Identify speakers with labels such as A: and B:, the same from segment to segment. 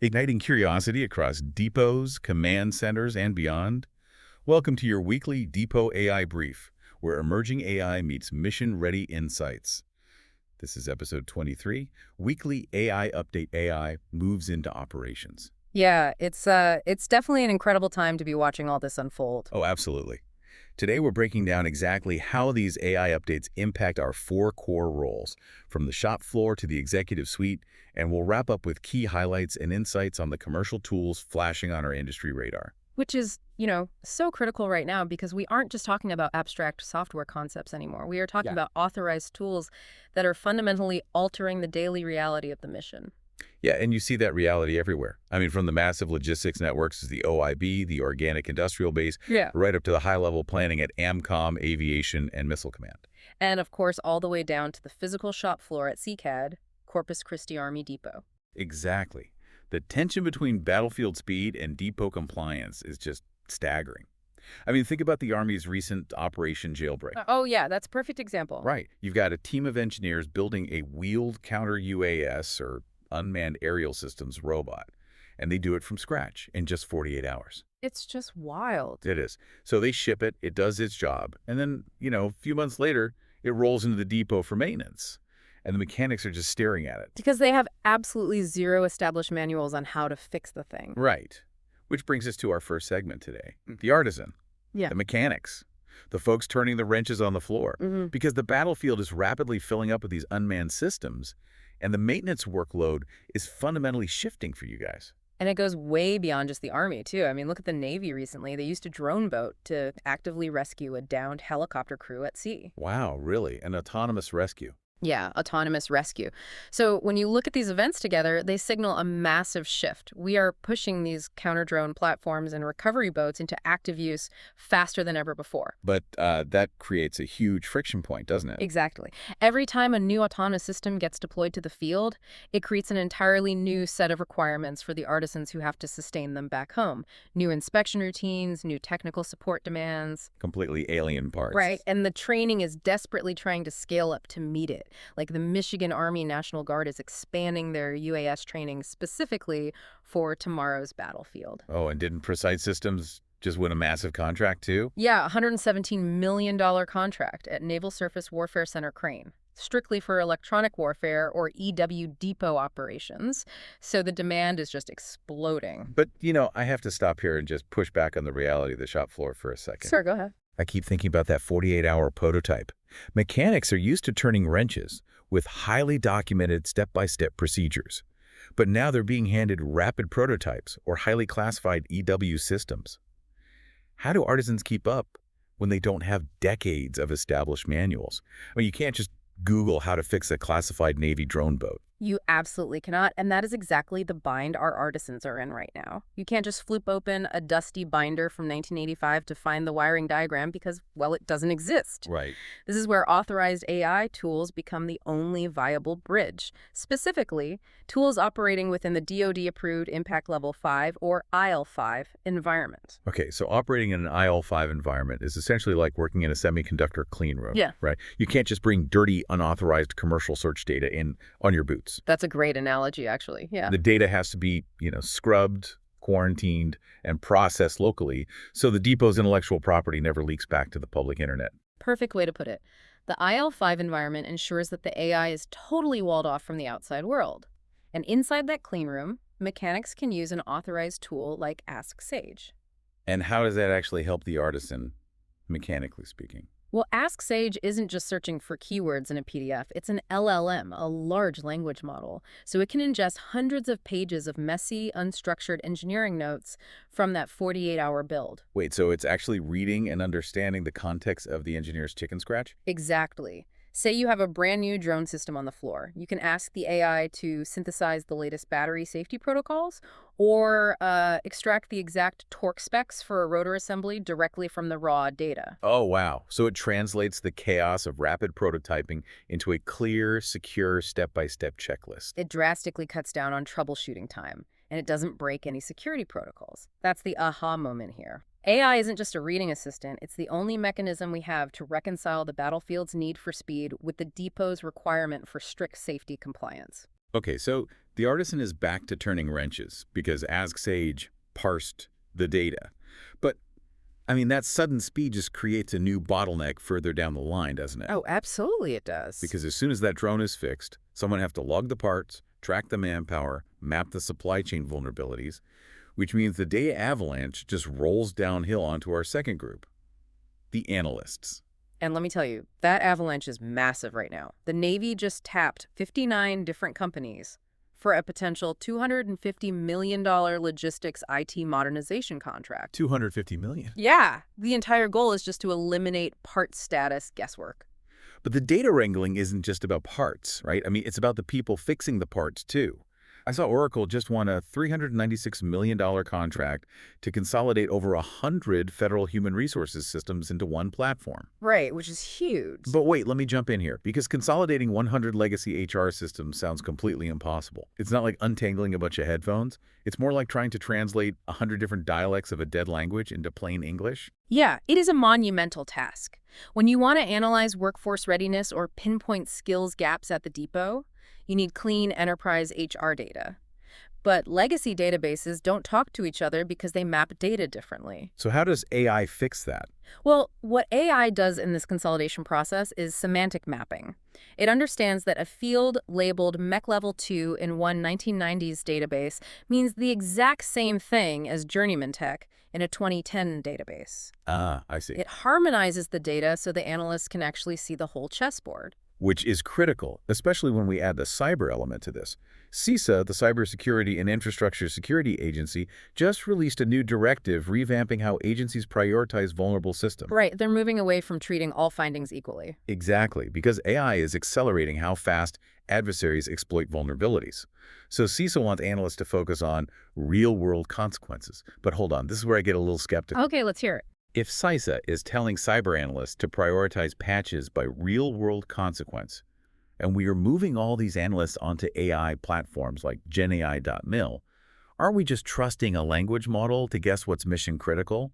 A: igniting curiosity across depots, command centers, and beyond. Welcome to your weekly Depot AI Brief, where emerging AI meets mission-ready insights. This is episode 23, Weekly AI Update. AI moves into operations.
B: Yeah, it's definitely an incredible time to be watching all this unfold.
A: Oh, absolutely. Today, we're breaking down exactly how these AI updates impact our four core roles, from the shop floor to the executive suite, and we'll wrap up with key highlights and insights on the commercial tools flashing on our industry radar.
B: Which is, so critical right now because we aren't just talking about abstract software concepts anymore. We are talking about authorized tools that are fundamentally altering the daily reality of the mission.
A: Yeah, and you see that reality everywhere. I mean, from the massive logistics networks to the OIB, the Organic Industrial Base,
B: Yeah.
A: right up to the high-level planning at AMCOM, Aviation, and Missile Command.
B: And of course, all the way down to the physical shop floor at CCAD, Corpus Christi Army Depot.
A: Exactly. The tension between battlefield speed and depot compliance is just staggering. I mean, think about the Army's recent Operation Jailbreak.
B: Oh, yeah, that's a perfect example.
A: Right. You've got a team of engineers building a wheeled counter-UAS, or unmanned aerial systems robot, and they do it from scratch in just 48 hours.
B: It's just wild.
A: It is. So they ship it, it does its job, and then, a few months later, it rolls into the depot for maintenance, and the mechanics are just staring at it.
B: Because they have absolutely zero established manuals on how to fix the thing.
A: Right. Which brings us to our first segment today, the artisan,
B: Yeah.
A: the mechanics, the folks turning the wrenches on the floor, because the battlefield is rapidly filling up with these unmanned systems, and the maintenance workload is fundamentally shifting for you guys.
B: And it goes way beyond just the Army, too. I mean, look at the Navy recently. They used a drone boat to actively rescue a downed helicopter crew at sea.
A: Wow, really? An autonomous rescue.
B: Yeah, autonomous rescue. So when you look at these events together, they signal a massive shift. We are pushing these counter-drone platforms and recovery boats into active use faster than ever before.
A: But that creates a huge friction point, doesn't it?
B: Exactly. Every time a new autonomous system gets deployed to the field, it creates an entirely new set of requirements for the artisans who have to sustain them back home. New inspection routines, new technical support demands.
A: Completely alien parts.
B: Right, and the training is desperately trying to scale up to meet it. Like the Michigan Army National Guard is expanding their UAS training specifically for tomorrow's battlefield.
A: Oh, and didn't Precise Systems just win a massive contract too?
B: Yeah, $117 million contract at Naval Surface Warfare Center Crane, strictly for electronic warfare or EW depot operations. So the demand is just exploding.
A: But, I have to stop here and just push back on the reality of the shop floor for a second.
B: Sure, go ahead.
A: I keep thinking about that 48-hour prototype. Mechanics are used to turning wrenches with highly documented step-by-step procedures. But now they're being handed rapid prototypes or highly classified EW systems. How do artisans keep up when they don't have decades of established manuals? I mean, you can't just Google how to fix a classified Navy drone boat.
B: You absolutely cannot, and that is exactly the bind our artisans are in right now. You can't just flip open a dusty binder from 1985 to find the wiring diagram because, well, it doesn't exist.
A: Right.
B: This is where authorized AI tools become the only viable bridge. Specifically, tools operating within the DoD-approved Impact Level 5 or IL5 environment.
A: Okay, so operating in an IL5 environment is essentially like working in a semiconductor clean room.
B: Yeah.
A: Right? You can't just bring dirty, unauthorized commercial search data in on your boots.
B: That's a great analogy, actually. Yeah.
A: The data has to be, scrubbed, quarantined, and processed locally so the depot's intellectual property never leaks back to the public internet.
B: Perfect way to put it. The IL5 environment ensures that the AI is totally walled off from the outside world. And inside that clean room, mechanics can use an authorized tool like Ask Sage.
A: And how does that actually help the artisan, mechanically speaking?
B: Well, Ask Sage isn't just searching for keywords in a PDF. It's an LLM, a large language model. So it can ingest hundreds of pages of messy, unstructured engineering notes from that 48-hour build.
A: Wait, so it's actually reading and understanding the context of the engineer's chicken scratch?
B: Exactly. Say you have a brand new drone system on the floor. You can ask the AI to synthesize the latest battery safety protocols or extract the exact torque specs for a rotor assembly directly from the raw data.
A: Oh, wow. So it translates the chaos of rapid prototyping into a clear, secure, step-by-step checklist.
B: It drastically cuts down on troubleshooting time, and it doesn't break any security protocols. That's the aha moment here. AI isn't just a reading assistant, it's the only mechanism we have to reconcile the battlefield's need for speed with the depot's requirement for strict safety compliance.
A: Okay, so The Artisan is back to turning wrenches because Ask Sage parsed the data. But, I mean, that sudden speed just creates a new bottleneck further down the line, doesn't it?
B: Oh, absolutely it does.
A: Because as soon as that drone is fixed, someone have to log the parts, track the manpower, map the supply chain vulnerabilities, which means the data avalanche just rolls downhill onto our second group, the analysts.
B: And let me tell you, that avalanche is massive right now. The Navy just tapped 59 different companies for a potential $250 million logistics IT modernization contract.
A: $250 million.
B: Yeah, the entire goal is just to eliminate part status guesswork.
A: But the data wrangling isn't just about parts, right? I mean, it's about the people fixing the parts, too. I saw Oracle just won a $396 million contract to consolidate over 100 federal human resources systems into one platform.
B: Right, which is huge.
A: But wait, let me jump in here, because consolidating 100 legacy HR systems sounds completely impossible. It's not like untangling a bunch of headphones. It's more like trying to translate 100 different dialects of a dead language into plain English.
B: Yeah, it is a monumental task. When you want to analyze workforce readiness or pinpoint skills gaps at the depot, you need clean enterprise HR data. But legacy databases don't talk to each other because they map data differently.
A: So how does AI fix that?
B: Well, what AI does in this consolidation process is semantic mapping. It understands that a field labeled Mech Level 2 in one 1990s database means the exact same thing as journeyman tech in a 2010 database.
A: Ah, I see.
B: It harmonizes the data so the analysts can actually see the whole chessboard.
A: Which is critical, especially when we add the cyber element to this. CISA, the Cybersecurity and Infrastructure Security Agency, just released a new directive revamping how agencies prioritize vulnerable systems.
B: Right, they're moving away from treating all findings equally.
A: Exactly, because AI is accelerating how fast adversaries exploit vulnerabilities. So CISA wants analysts to focus on real-world consequences. But hold on, this is where I get a little skeptical.
B: Okay, let's hear it.
A: If CISA is telling cyber analysts to prioritize patches by real-world consequence, and we are moving all these analysts onto AI platforms like GenAI.mil, aren't we just trusting a language model to guess what's mission critical?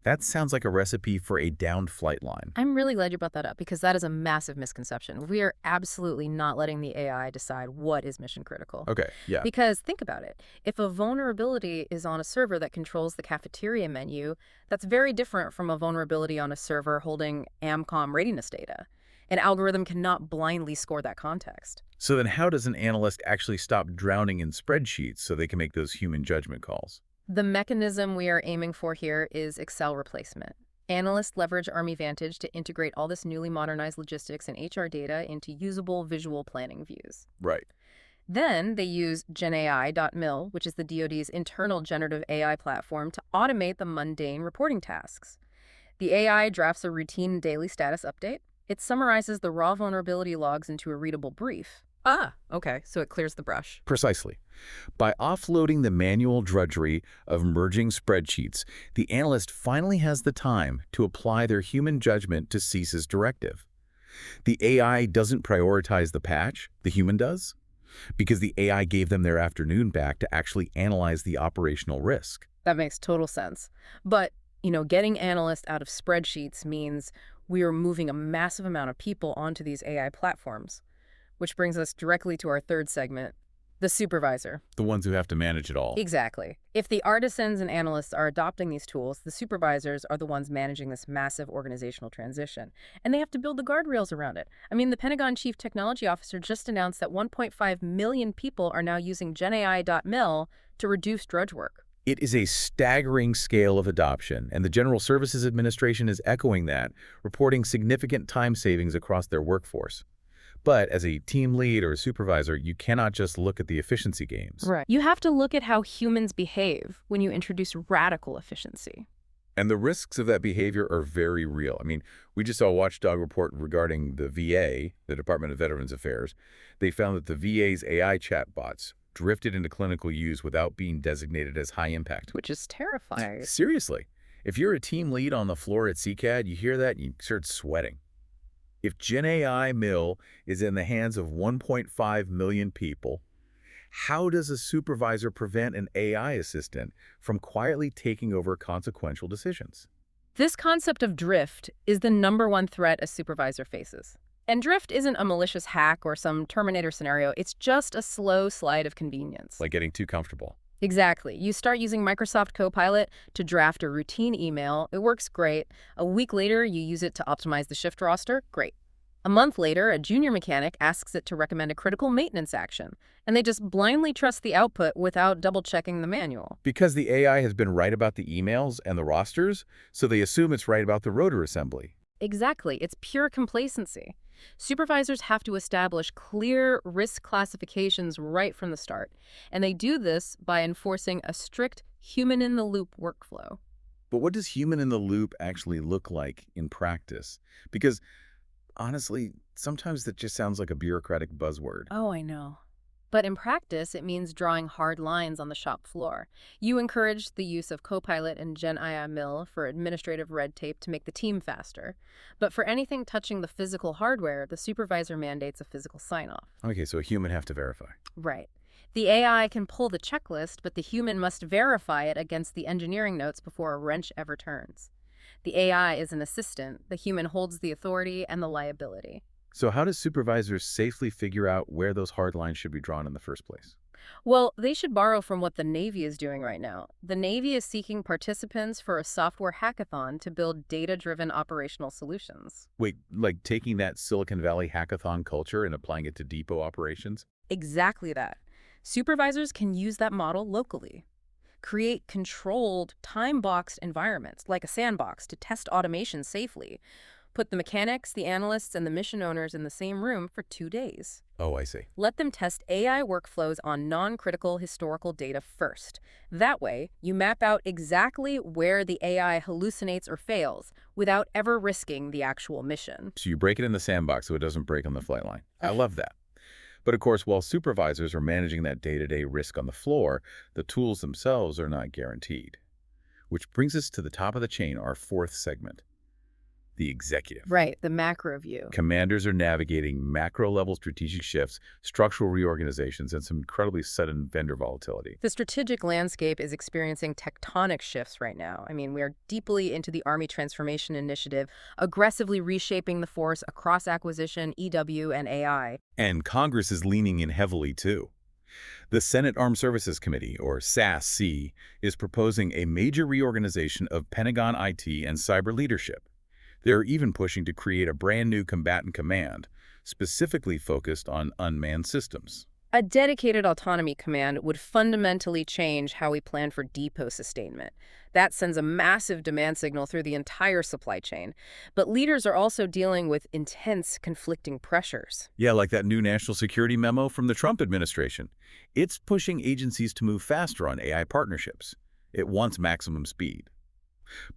A: That sounds like a recipe for a downed flight line.
B: I'm really glad you brought that up because that is a massive misconception. We are absolutely not letting the AI decide what is mission critical.
A: Okay, yeah.
B: Because think about it. If a vulnerability is on a server that controls the cafeteria menu, that's very different from a vulnerability on a server holding AMCOM readiness data. An algorithm cannot blindly score that context.
A: So then how does an analyst actually stop drowning in spreadsheets so they can make those human judgment calls?
B: The mechanism we are aiming for here is Excel replacement. Analysts leverage Army Vantage to integrate all this newly modernized logistics and HR data into usable visual planning views.
A: Right.
B: Then they use GenAI.mil, which is the DoD's internal generative AI platform, to automate the mundane reporting tasks. The AI drafts a routine daily status update. It summarizes the raw vulnerability logs into a readable brief. Ah, okay, so it clears the brush.
A: Precisely. By offloading the manual drudgery of merging spreadsheets, the analyst finally has the time to apply their human judgment to CISA's directive. The AI doesn't prioritize the patch, the human does, because the AI gave them their afternoon back to actually analyze the operational risk.
B: That makes total sense. But, getting analysts out of spreadsheets means we are moving a massive amount of people onto these AI platforms. Which brings us directly to our third segment, the supervisor.
A: The ones who have to manage it all.
B: Exactly. If the artisans and analysts are adopting these tools, the supervisors are the ones managing this massive organizational transition. And they have to build the guardrails around it. I mean, the Pentagon Chief Technology Officer just announced that 1.5 million people are now using GenAI.mil to reduce drudge work.
A: It is a staggering scale of adoption, and the General Services Administration is echoing that, reporting significant time savings across their workforce. But as a team lead or a supervisor, you cannot just look at the efficiency gains.
B: Right. You have to look at how humans behave when you introduce radical efficiency.
A: And the risks of that behavior are very real. I mean, we just saw a watchdog report regarding the VA, the Department of Veterans Affairs. They found that the VA's AI chatbots drifted into clinical use without being designated as high impact.
B: Which is terrifying.
A: Seriously. If you're a team lead on the floor at CCAD, you hear that and you start sweating. If GenAI.mil is in the hands of 1.5 million people, how does a supervisor prevent an AI assistant from quietly taking over consequential decisions?
B: This concept of drift is the #1 threat a supervisor faces. And drift isn't a malicious hack or some Terminator scenario. It's just a slow slide of convenience.
A: Like getting too comfortable.
B: Exactly. You start using Microsoft Copilot to draft a routine email. It works great. A week later, you use it to optimize the shift roster. Great. A month later, a junior mechanic asks it to recommend a critical maintenance action, and they just blindly trust the output without double-checking the manual.
A: Because the AI has been right about the emails and the rosters, so they assume it's right about the rotor assembly.
B: Exactly. It's pure complacency. Supervisors have to establish clear risk classifications right from the start, and they do this by enforcing a strict human-in-the-loop workflow.
A: But what does human-in-the-loop actually look like in practice? Because, honestly, sometimes that just sounds like a bureaucratic buzzword.
B: Oh, I know. But in practice, it means drawing hard lines on the shop floor. You encourage the use of Copilot and GenAI.mil for administrative red tape to make the team faster. But for anything touching the physical hardware, the supervisor mandates a physical sign-off.
A: Okay, so a human have to verify.
B: Right. The AI can pull the checklist, but the human must verify it against the engineering notes before a wrench ever turns. The AI is an assistant. The human holds the authority and the liability.
A: So how do supervisors safely figure out where those hard lines should be drawn in the first place?
B: Well, they should borrow from what the Navy is doing right now. The Navy is seeking participants for a software hackathon to build data-driven operational solutions.
A: Wait, like taking that Silicon Valley hackathon culture and applying it to depot operations?
B: Exactly that. Supervisors can use that model locally. Create controlled, time-boxed environments, like a sandbox, to test automation safely. Put the mechanics, the analysts, and the mission owners in the same room for 2 days.
A: Oh, I see.
B: Let them test AI workflows on non-critical historical data first. That way, you map out exactly where the AI hallucinates or fails without ever risking the actual mission.
A: So you break it in the sandbox so it doesn't break on the flight line. I love that. But of course, while supervisors are managing that day-to-day risk on the floor, the tools themselves are not guaranteed. Which brings us to the top of the chain, our fourth segment. The executive.
B: Right, the macro view.
A: Commanders are navigating macro-level strategic shifts, structural reorganizations, and some incredibly sudden vendor volatility.
B: The strategic landscape is experiencing tectonic shifts right now. I mean, we are deeply into the Army Transformation Initiative, aggressively reshaping the force across acquisition, EW, and AI.
A: And Congress is leaning in heavily, too. The Senate Armed Services Committee, or SASC, is proposing a major reorganization of Pentagon IT and cyber leadership. They're even pushing to create a brand new combatant command, specifically focused on unmanned systems.
B: A dedicated autonomy command would fundamentally change how we plan for depot sustainment. That sends a massive demand signal through the entire supply chain. But leaders are also dealing with intense conflicting pressures.
A: Yeah, like that new national security memo from the Trump administration. It's pushing agencies to move faster on AI partnerships. It wants maximum speed.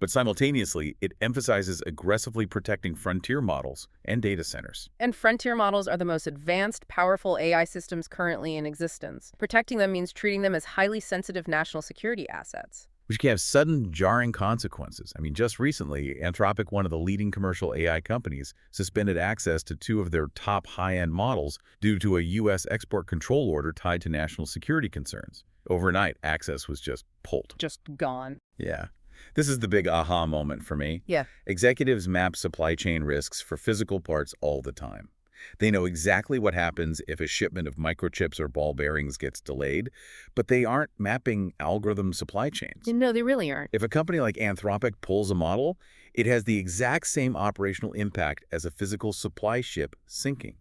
A: But simultaneously, it emphasizes aggressively protecting frontier models and data centers.
B: And frontier models are the most advanced, powerful AI systems currently in existence. Protecting them means treating them as highly sensitive national security assets.
A: Which can have sudden, jarring consequences. I mean, just recently, Anthropic, one of the leading commercial AI companies, suspended access to 2 of their top high-end models due to a U.S. export control order tied to national security concerns. Overnight, access was just pulled.
B: Just gone.
A: Yeah. This is the big aha moment for me.
B: Yeah.
A: Executives map supply chain risks for physical parts all the time. They know exactly what happens if a shipment of microchips or ball bearings gets delayed, but they aren't mapping algorithm supply chains.
B: No, they really aren't.
A: If a company like Anthropic pulls a model, it has the exact same operational impact as a physical supply ship sinking.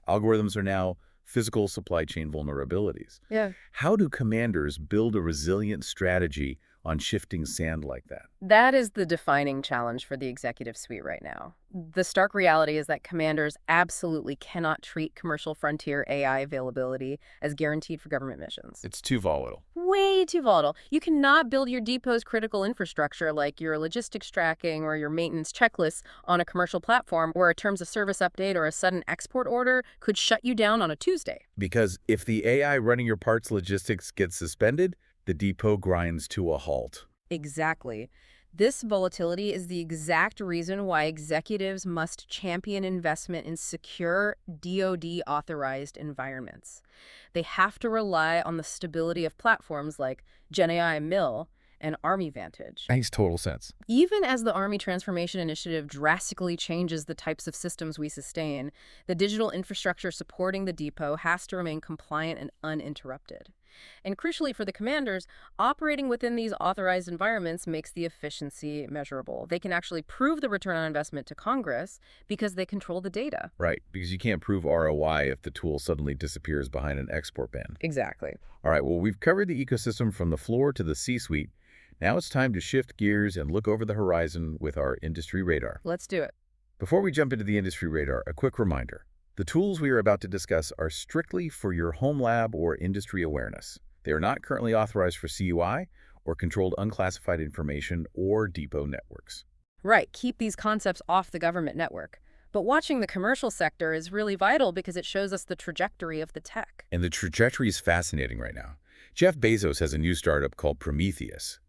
A: Algorithms are now physical supply chain vulnerabilities.
B: Yeah.
A: How do commanders build a resilient strategy on shifting sand like that?
B: That is the defining challenge for the executive suite right now. The stark reality is that commanders absolutely cannot treat commercial frontier AI availability as guaranteed for government missions.
A: It's too volatile.
B: Way too volatile. You cannot build your depot's critical infrastructure like your logistics tracking or your maintenance checklists on a commercial platform where a terms of service update or a sudden export order could shut you down on a Tuesday.
A: Because if the AI running your parts logistics gets suspended, the depot grinds to a halt.
B: Exactly. This volatility is the exact reason why executives must champion investment in secure, DoD-authorized environments. They have to rely on the stability of platforms like GenAI.mil and Army Vantage.
A: Makes total sense.
B: Even as the Army Transformation Initiative drastically changes the types of systems we sustain, the digital infrastructure supporting the depot has to remain compliant and uninterrupted. And crucially for the commanders, operating within these authorized environments makes the efficiency measurable. They can actually prove the return on investment to Congress because they control the data.
A: Right, because you can't prove ROI if the tool suddenly disappears behind an export ban.
B: Exactly.
A: All right, well, we've covered the ecosystem from the floor to the C-suite. Now it's time to shift gears and look over the horizon with our industry radar.
B: Let's do it.
A: Before we jump into the industry radar, a quick reminder. The tools we are about to discuss are strictly for your home lab or industry awareness. They are not currently authorized for CUI or controlled unclassified information or depot networks.
B: Right, keep these concepts off the government network. But watching the commercial sector is really vital because it shows us the trajectory of the tech.
A: And the trajectory is fascinating right now. Jeff Bezos has a new startup called Prometheus.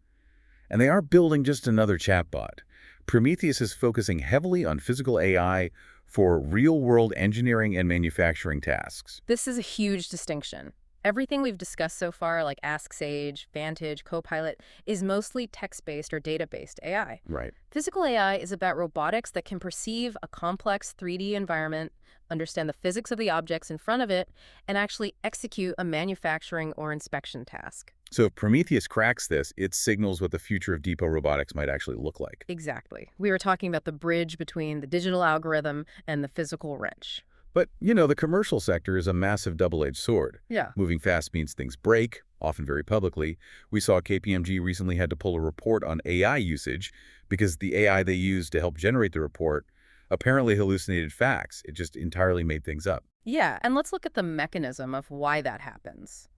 A: And they aren't building just another chatbot. Prometheus is focusing heavily on physical AI for real-world engineering and manufacturing tasks.
B: This is a huge distinction. Everything we've discussed so far, like Ask Sage, Vantage, Copilot, is mostly text-based or data-based AI.
A: Right.
B: Physical AI is about robotics that can perceive a complex 3D environment, understand the physics of the objects in front of it, and actually execute a manufacturing or inspection task.
A: So if Prometheus cracks this, it signals what the future of depot robotics might actually look like.
B: Exactly. We were talking about the bridge between the digital algorithm and the physical wrench.
A: But, you know, the commercial sector is a massive double-edged sword.
B: Yeah.
A: Moving fast means things break, often very publicly. We saw KPMG recently had to pull a report on AI usage because the AI they used to help generate the report apparently hallucinated facts. It just entirely made things up.
B: Yeah, and let's look at the mechanism of why that happens.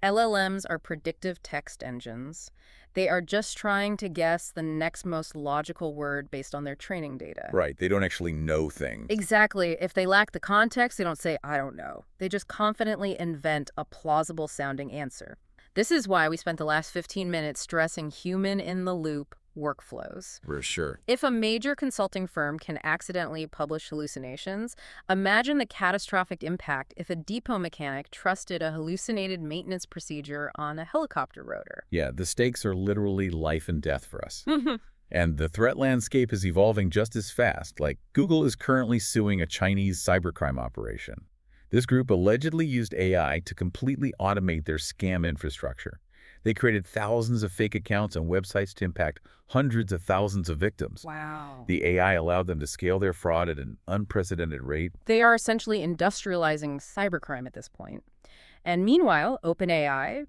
B: LLMs are predictive text engines. They are just trying to guess the next most logical word based on their training data.
A: Right. They don't actually know things.
B: Exactly. If they lack the context, they don't say, I don't know. They just confidently invent a plausible-sounding answer. This is why we spent the last 15 minutes stressing human-in-the-loop workflows.
A: For sure.
B: If a major consulting firm can accidentally publish hallucinations, imagine the catastrophic impact if a depot mechanic trusted a hallucinated maintenance procedure on a helicopter rotor.
A: Yeah, the stakes are literally life and death for us. And the threat landscape is evolving just as fast. Like, Google is currently suing a Chinese cybercrime operation. This group allegedly used AI to completely automate their scam infrastructure. They created thousands of fake accounts and websites to impact hundreds of thousands of victims.
B: Wow.
A: The AI allowed them to scale their fraud at an unprecedented rate.
B: They are essentially industrializing cybercrime at this point. And meanwhile, OpenAI,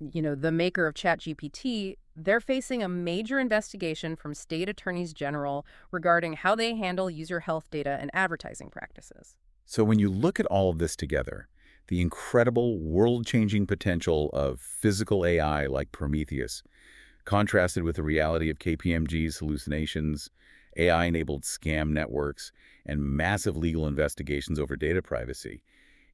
B: the maker of ChatGPT, they're facing a major investigation from state attorneys general regarding how they handle user health data and advertising practices.
A: So when you look at all of this together, the incredible world-changing potential of physical AI like Prometheus, contrasted with the reality of KPMG's hallucinations, AI-enabled scam networks, and massive legal investigations over data privacy,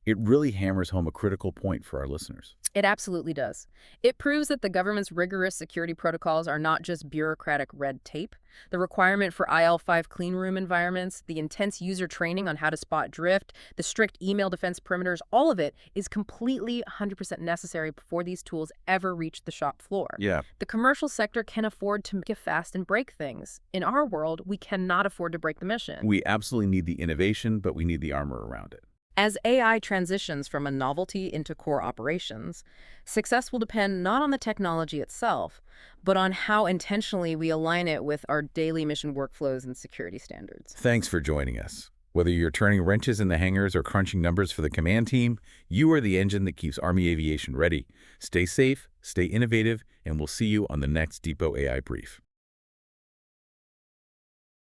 A: it really hammers home a critical point for our listeners.
B: It absolutely does. It proves that the government's rigorous security protocols are not just bureaucratic red tape. The requirement for IL-5 cleanroom environments, the intense user training on how to spot drift, the strict email defense perimeters, all of it is completely 100% necessary before these tools ever reach the shop floor.
A: Yeah.
B: The commercial sector can afford to make it fast and break things. In our world, we cannot afford to break the mission.
A: We absolutely need the innovation, but we need the armor around it.
B: As AI transitions from a novelty into core operations, success will depend not on the technology itself, but on how intentionally we align it with our daily mission workflows and security standards.
A: Thanks for joining us. Whether you're turning wrenches in the hangars or crunching numbers for the command team, you are the engine that keeps Army aviation ready. Stay safe, stay innovative, and we'll see you on the next Depot AI Brief.